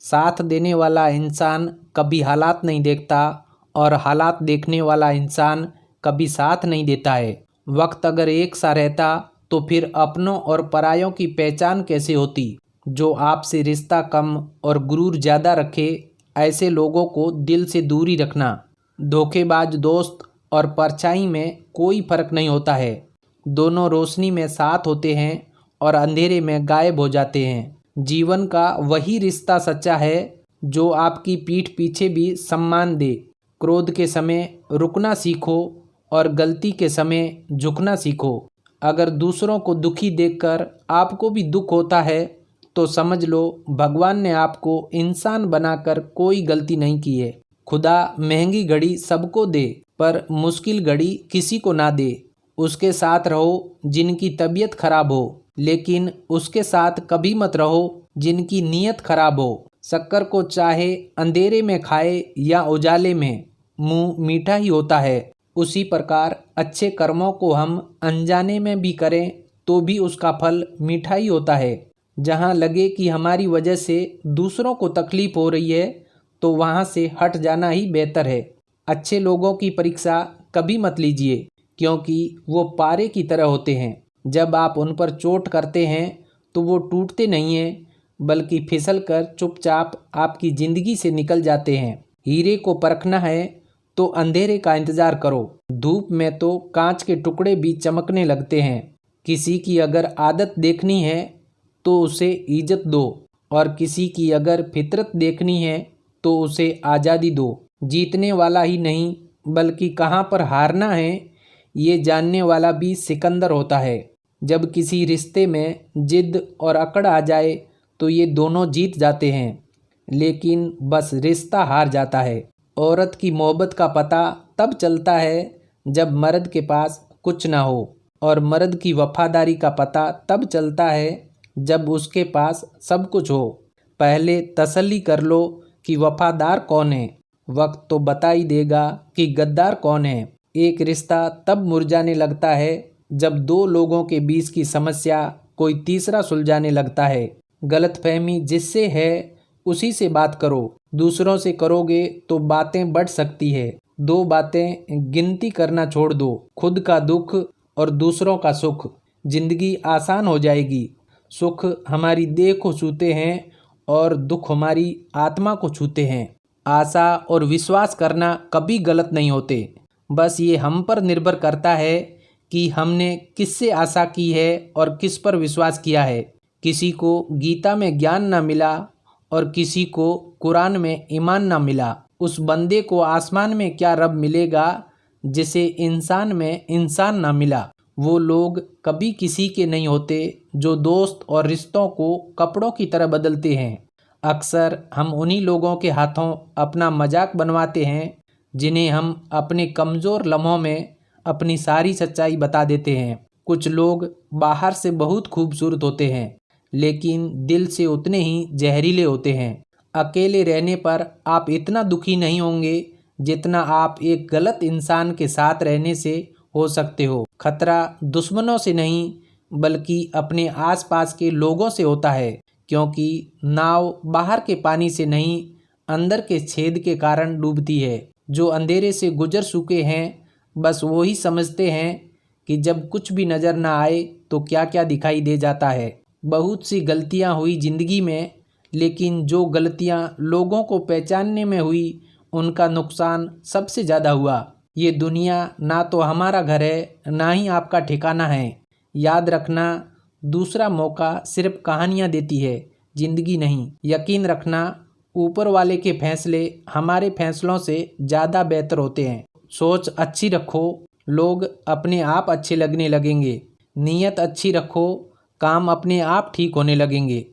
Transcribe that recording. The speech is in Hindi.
साथ देने वाला इंसान कभी हालात नहीं देखता और हालात देखने वाला इंसान कभी साथ नहीं देता है। वक्त अगर एक सा रहता तो फिर अपनों और परायों की पहचान कैसे होती। जो आपसे रिश्ता कम और गुरूर ज़्यादा रखे, ऐसे लोगों को दिल से दूरी रखना। धोखेबाज दोस्त और परछाई में कोई फर्क नहीं होता है। दोनों रोशनी में साथ होते हैं और अंधेरे में गायब हो जाते हैं। जीवन का वही रिश्ता सच्चा है जो आपकी पीठ पीछे भी सम्मान दे। क्रोध के समय रुकना सीखो और गलती के समय झुकना सीखो। अगर दूसरों को दुखी देखकर आपको भी दुख होता है तो समझ लो भगवान ने आपको इंसान बनाकर कोई गलती नहीं की है। खुदा महंगी घड़ी सबको दे पर मुश्किल घड़ी किसी को ना दे। उसके साथ रहो जिनकी तबीयत खराब हो, लेकिन उसके साथ कभी मत रहो जिनकी नीयत खराब हो। शक्कर को चाहे अंधेरे में खाए या उजाले में, मुंह मीठा ही होता है। उसी प्रकार अच्छे कर्मों को हम अनजाने में भी करें तो भी उसका फल मीठा ही होता है। जहाँ लगे कि हमारी वजह से दूसरों को तकलीफ हो रही है तो वहाँ से हट जाना ही बेहतर है। अच्छे लोगों की परीक्षा कभी मत लीजिए क्योंकि वो पारे की तरह होते हैं। जब आप उन पर चोट करते हैं तो वो टूटते नहीं हैं बल्कि फिसल कर चुपचाप आपकी ज़िंदगी से निकल जाते हैं। हीरे को परखना है तो अंधेरे का इंतज़ार करो। धूप में तो कांच के टुकड़े भी चमकने लगते हैं। किसी की अगर आदत देखनी है तो उसे इज्जत दो और किसी की अगर फितरत देखनी है तो उसे आज़ादी दो। जीतने वाला ही नहीं बल्कि कहाँ पर हारना है ये जानने वाला भी सिकंदर होता है। जब किसी रिश्ते में जिद और अकड़ आ जाए तो ये दोनों जीत जाते हैं, लेकिन बस रिश्ता हार जाता है। औरत की मोहब्बत का पता तब चलता है जब मर्द के पास कुछ ना हो, और मर्द की वफादारी का पता तब चलता है जब उसके पास सब कुछ हो। पहले तसल्ली कर लो कि वफादार कौन है, वक्त तो बता ही देगा कि गद्दार कौन है। एक रिश्ता तब मुरझाने लगता है जब दो लोगों के बीच की समस्या कोई तीसरा सुलझाने लगता है। गलतफहमी जिससे है उसी से बात करो। दूसरों से करोगे तो बातें बढ़ सकती है। दो बातें गिनती करना छोड़ दो, खुद का दुख और दूसरों का सुख। जिंदगी आसान हो जाएगी। सुख हमारी देह को छूते हैं और दुख हमारी आत्मा को छूते हैं। आशा और विश्वास करना कभी गलत नहीं होते, बस ये हम पर निर्भर करता है कि हमने किससे आशा की है और किस पर विश्वास किया है। किसी को गीता में ज्ञान ना मिला और किसी को कुरान में ईमान ना मिला, उस बंदे को आसमान में क्या रब मिलेगा जिसे इंसान में इंसान ना मिला। वो लोग कभी किसी के नहीं होते जो दोस्त और रिश्तों को कपड़ों की तरह बदलते हैं। अक्सर हम उन्हीं लोगों के हाथों अपना मजाक बनवाते हैं जिन्हें हम अपने कमज़ोर लम्हों में अपनी सारी सच्चाई बता देते हैं। कुछ लोग बाहर से बहुत खूबसूरत होते हैं लेकिन दिल से उतने ही जहरीले होते हैं। अकेले रहने पर आप इतना दुखी नहीं होंगे जितना आप एक गलत इंसान के साथ रहने से हो सकते हो। खतरा दुश्मनों से नहीं बल्कि अपने आसपास के लोगों से होता है, क्योंकि नाव बाहर के पानी से नहीं अंदर के छेद के कारण डूबती है। जो अंधेरे से गुजर चुके हैं बस वो ही समझते हैं कि जब कुछ भी नज़र ना आए तो क्या क्या दिखाई दे जाता है। बहुत सी गलतियां हुई ज़िंदगी में, लेकिन जो गलतियां लोगों को पहचानने में हुई उनका नुकसान सबसे ज़्यादा हुआ। ये दुनिया ना तो हमारा घर है ना ही आपका ठिकाना है। याद रखना, दूसरा मौका सिर्फ कहानियाँ देती है, ज़िंदगी नहीं। यकीन रखना, ऊपर वाले के फैसले हमारे फैसलों से ज़्यादा बेहतर होते हैं। सोच अच्छी रखो, लोग अपने आप अच्छे लगने लगेंगे। नीयत अच्छी रखो, काम अपने आप ठीक होने लगेंगे।